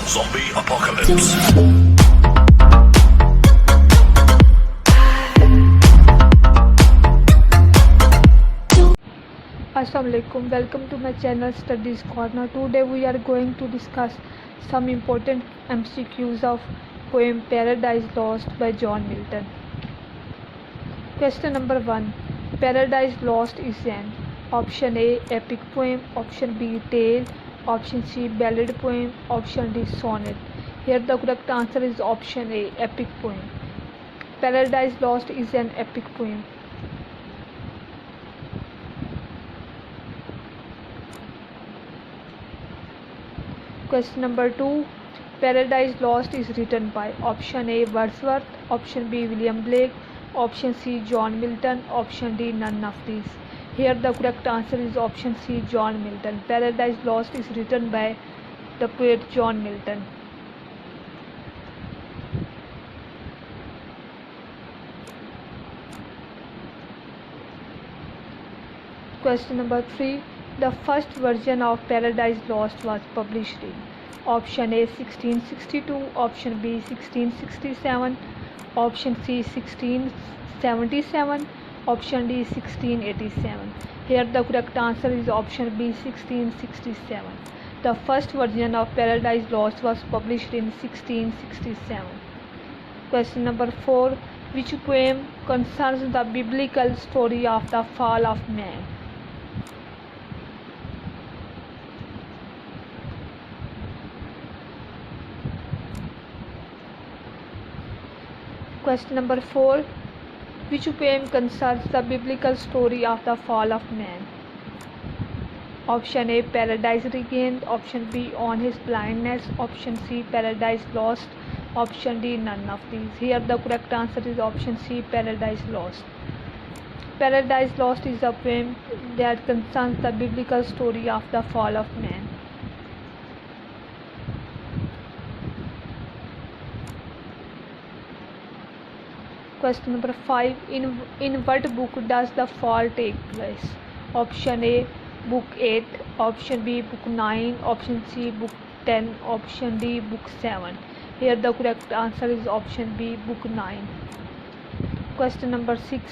Zombie apocalypse. Assalamualaikum, welcome to my channel Studies Corner. Today we are going to discuss some important MCQs of poem Paradise Lost by John Milton. Question number 1. Paradise Lost is an option A epic poem, option B tale, option C ballad poem, option D sonnet. Here the correct answer is option A epic poem. Paradise Lost is an epic poem. Question number 2. Paradise Lost is written by option A Wordsworth, option B William Blake, option C John Milton, option D none of these. Here the correct answer is option C John Milton. Paradise Lost is written by the poet John Milton. Question number 3. The first version of Paradise Lost was published in option A 1662, option B 1667, option C 1677, option D 1687. Here the correct answer is option B 1667. The first version of Paradise Lost was published in 1667. Question number 4. Which poem concerns the biblical story of the fall of man? Question number 4. Which poem concerns the biblical story of the fall of man? Option A Paradise Regained, option B On His Blindness, option C Paradise Lost, option D none of these. Here the correct answer is option C Paradise Lost. Paradise Lost is a poem that concerns the biblical story of the fall of man. Question number 5. In what book does the fall take place? Option A Book 8, option B Book 9, option C Book 10, option D Book 7. Here the correct answer is option B Book 9. Question number 6.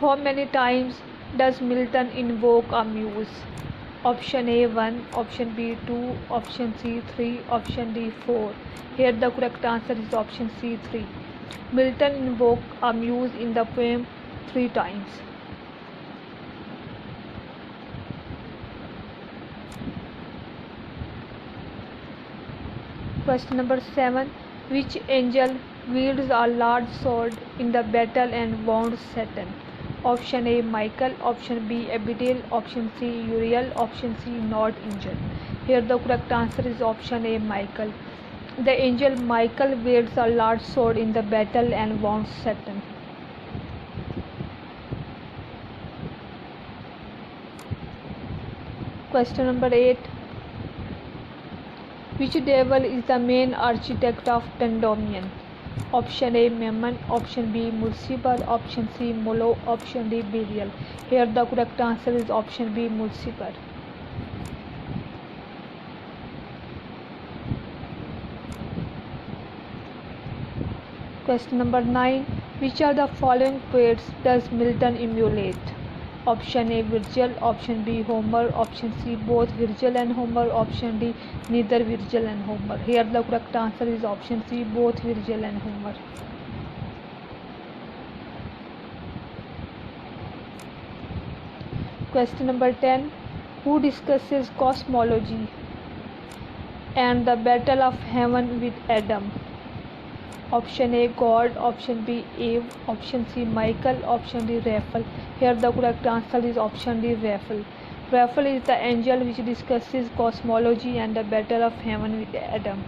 How many times does Milton invoke a muse? Option A 1, option B 2, option C 3, option D 4. Here the correct answer is option C 3. Milton invoked a muse in the poem 3 times. Question number 7. Which angel wields a large sword in the battle and wounds Satan? Option A Michael, option B Abigail, option C Uriel, option C not angel. Here the correct answer is option A Michael. The angel Michael wields a large sword in the battle and wounds Satan. Question number 8. Which devil is the main architect of Tandonian? Option A Mammon, option B Mulciber, option C Molo, option D Belial. Here the correct answer is option B Mulciber. Question number 9. Which of the following poets does Milton emulate? Option A Virgil, option B Homer, option C both Virgil and Homer, option D neither Virgil and Homer. Here the correct answer is option C both Virgil and Homer. Question number 10. Who discusses cosmology and the battle of heaven with Adam? Option A God, option B Eve, option C Michael, option D Raphael. Here the correct answer is option D Raphael. Raphael is the angel which discusses cosmology and the battle of heaven with Adam.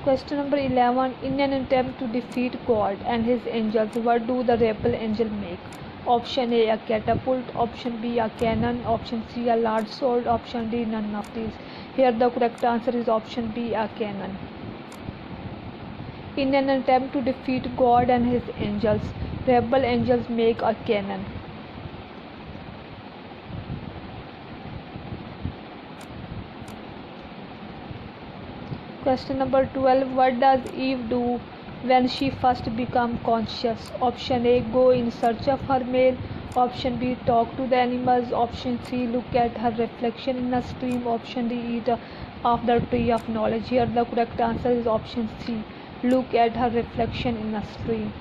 Question number 11. In an attempt to defeat God and his angels, what do the rebel angel make? Option A catapult, option B a cannon, option C a large sword, option D none of these. Here the correct answer is option B a cannon. In an attempt to defeat God and his angels, rebel angels make a cannon. Question number 12. What does Eve do when she first becomes conscious? Option A, go in search of her male. Option B, talk to the animals. Option C, look at her reflection in a stream. Option D, eat of the tree of knowledge. Here the correct answer is option C, look at her reflection in a stream.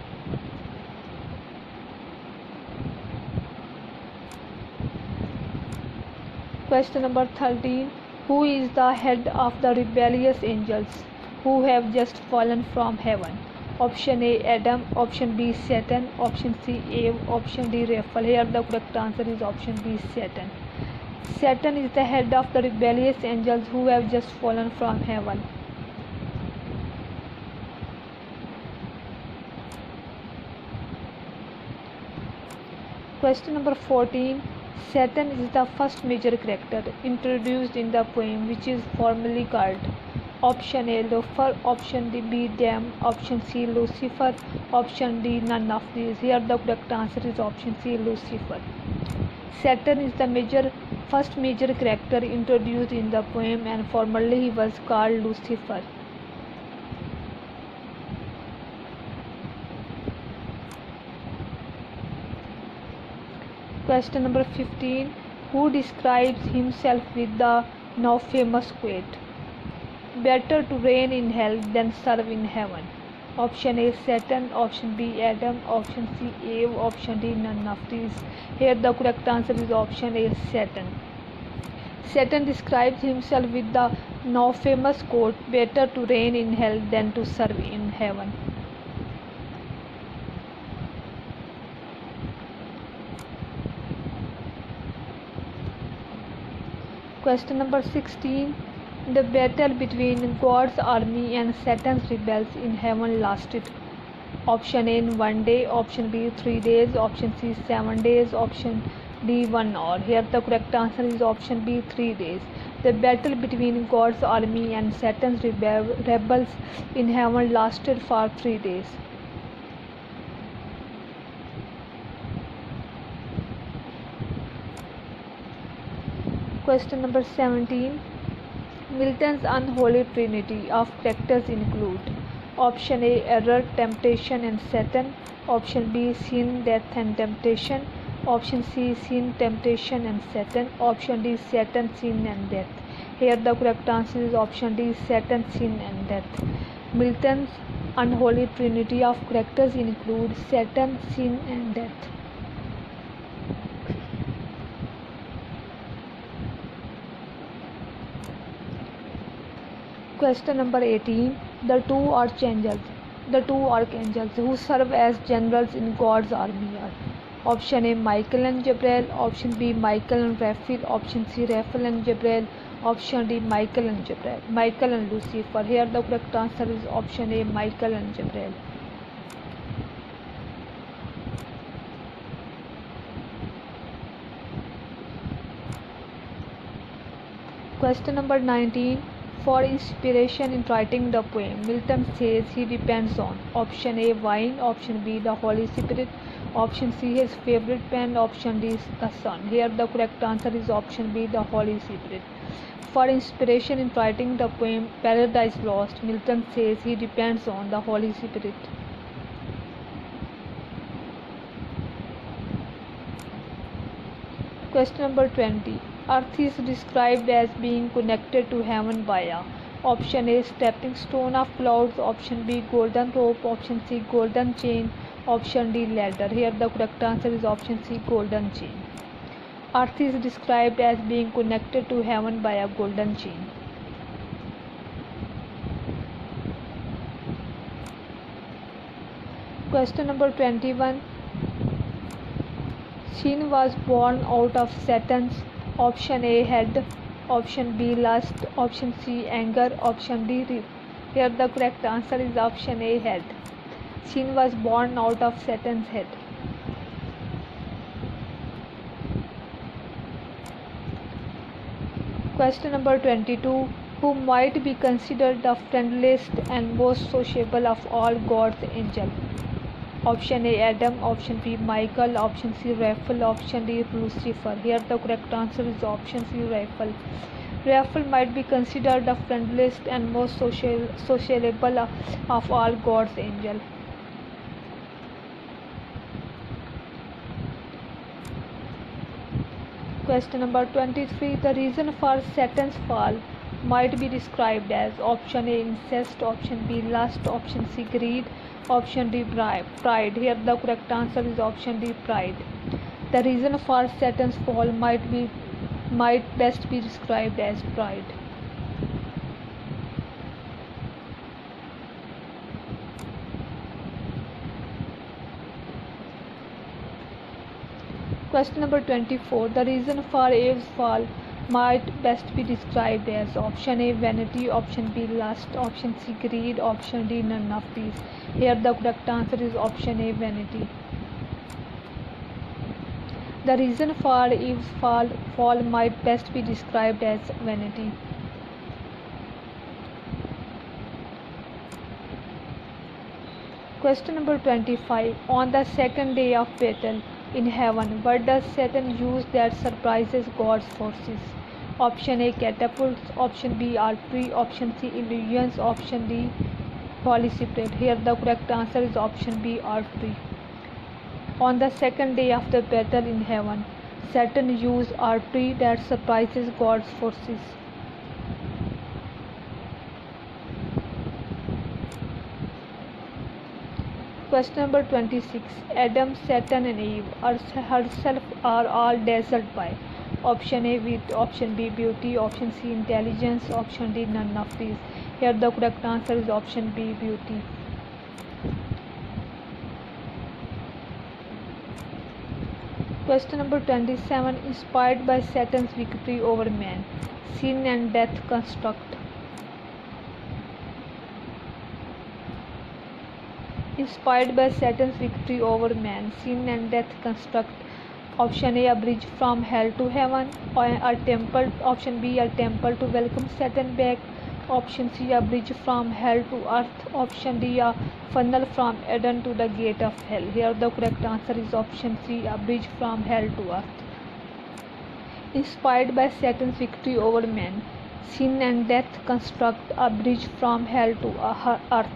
Question number 13. Who is the head of the rebellious angels who have just fallen from heaven? Option A, Adam. Option B, Satan. Option C, Eve. Option D, Raphael. Here the correct answer is option B, Satan. Satan is the head of the rebellious angels who have just fallen from heaven. Question number 14. Satan is the first major character introduced in the poem, which is formally called. Option A, Lucifer. Option B, Damn. Option C, Lucifer. Option D, none of these. Here the correct answer is option C, Lucifer. Satan is the first major character introduced in the poem, and formerly he was called Lucifer. Question number 15. Who describes himself with the now famous quote, better to reign in hell than serve in heaven? Option A, Satan. Option B, Adam. Option C, Eve. Option D, none of these. Here the correct answer is option A, Satan. Satan describes himself with the now famous quote, better to reign in hell than to serve in heaven. Question number 16. The battle between God's army and Satan's rebels in heaven lasted. Option A, 1 day. Option B, 3 days. Option C, 7 days. Option D, 1 hour. Here the correct answer is option B, 3 days. The battle between God's army and Satan's rebels in heaven lasted for 3 days. Question number 17. Milton's unholy trinity of characters include. Option A, error, temptation and Satan. Option B, sin, death and temptation. Option C, sin, temptation and Satan. Option D, Satan, sin and death. Here the correct answer is option D, Satan, sin and death. Milton's unholy trinity of characters include Satan, sin and death. Question number 18. The two archangels who serve as generals in God's army are. Option A, Michael and Gabriel. Option B, Michael and Raphael. Option C, Raphael and Gabriel. Option D, Michael and Lucifer. Here the correct answer is option A, Michael and Gabriel. Question number 19. For inspiration in writing the poem, Milton says he depends on. Option A, wine. Option B, the Holy Spirit. Option C, his favorite pen. Option D, the sun. Here the correct answer is option B, the Holy Spirit. For inspiration in writing the poem Paradise Lost, Milton says he depends on the Holy Spirit. Question number 20. Earth is described as being connected to heaven via. Option A, stepping stone of clouds. Option B, golden rope. Option C, golden chain. Option D, ladder. Here the correct answer is option C, golden chain. Earth is described as being connected to heaven by a golden chain. Question number 21. Sin was born out of Satan's. Option A, head. Option B, lust. Option C, anger. Option D, rib. Here the correct answer is option A, head. Sin was born out of Satan's head. Question number 22. who might be considered the friendliest and most sociable of all God's angels. Option A Adam, option B Michael, option C Raphael, option D Lucifer. Here the correct answer is option C Raphael. Raphael might be considered the friendliest and most sociable of all God's angels. Question number 23. The reason for Satan's fall might be described as option A incest, option B lust, option C greed, option D pride. Here the correct answer is option D pride. The reason for Satan's fall might best be described as pride. Question number 24. The reason for Eve's fall might best be described as option A vanity, option B lust, option C greed, option D none of these. Here the correct answer is option A vanity. The reason for Eve's fall might best be described as vanity. Question number 25. On the second day of battle in heaven, what does Satan use that surprises God's forces? Option A catapults, option B archery, option C illusions, option D Holy Spirit. Here the correct answer is option B archery. On the second day of the battle in heaven, Satan used archery that surprises God's forces. Question number 26. Adam, Satan and Eve herself are all dazzled by option A with, option B beauty, option C intelligence, option D none of these. Here the correct answer is option B beauty. Question number 27. Inspired by Satan's victory over man, sin and death construct. Inspired by Satan's victory over man, sin and death construct. Option A, a bridge from hell to heaven, or a temple. Option B, a temple to welcome Satan back. Option C, a bridge from hell to earth. Option D, a funnel from Eden to the gate of hell. Here the correct answer is option C, a bridge from hell to earth. Inspired by Satan's victory over man, sin and death construct a bridge from hell to earth.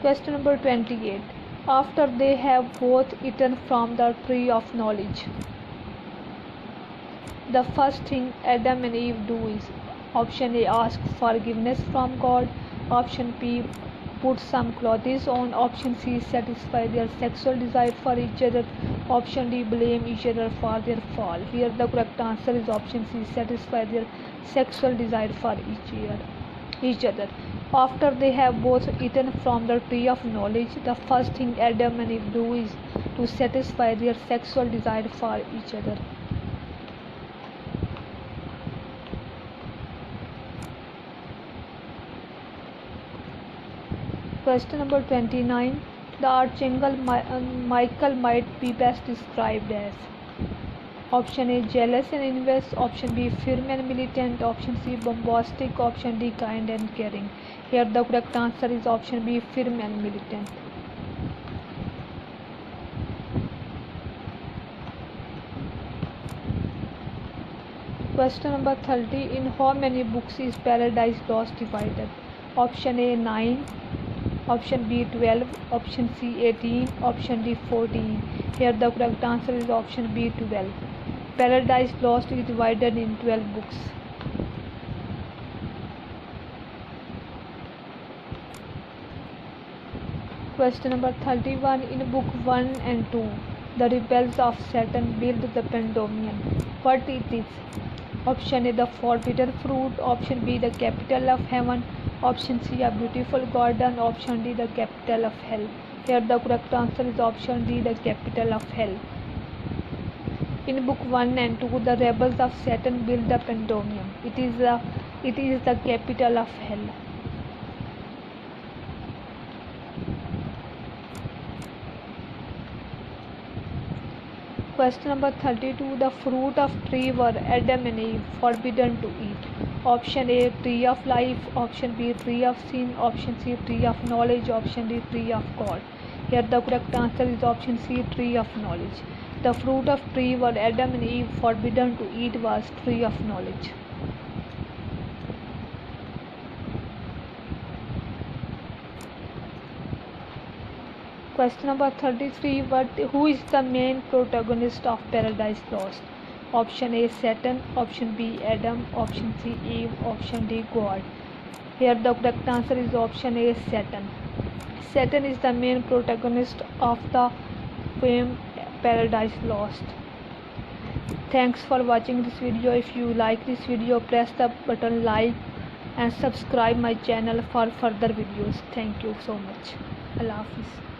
Question number 28. After they have both eaten from the tree of knowledge, the first thing Adam and Eve do is option A, ask forgiveness from God, option B, put some clothes on, option C, satisfy their sexual desire for each other, option D, blame each other for their fall. Here the correct answer is option C, satisfy their sexual desire for each other. After they have both eaten from the tree of knowledge, the first thing Adam and Eve do is to satisfy their sexual desire for each other. Question number 29. The archangel Michael might be best described as option A, jealous and envious, option B, firm and militant, option C, bombastic, option D, kind and caring. Here the correct answer is option B, firm and militant. Question number 30. In how many books is Paradise Lost divided? Option A 9, option B 12, option C 18, option D 14. Here the correct answer is option B 12. Paradise Lost is divided in 12 books. Question number 31. In book 1 and 2, the rebels of Satan build the Pandemonium. What it is? Option A, the forbidden fruit, option B, the capital of heaven, option C, a beautiful garden, option D, the capital of hell. Here the correct answer is option D, the capital of hell. In book 1 and 2, the rebels of Satan build the Pandemonium. It is the capital of hell. Question number 32. The fruit of tree were Adam and Eve forbidden to eat. Option A, tree of life. Option B, tree of sin. Option C, tree of knowledge. Option D, tree of God. Here the correct answer is option C, tree of knowledge. The fruit of tree were Adam and Eve forbidden to eat was tree of knowledge. Question number 33. Who is the main protagonist of Paradise Lost? Option A, Satan. Option B, Adam. Option C, Eve. Option D, God. Here the correct answer is option A, Satan. Satan is the main protagonist of the film Paradise Lost. Thanks for watching this video. If you like this video, press the button like and subscribe my channel for further videos. Thank you so much. Allah Hafiz.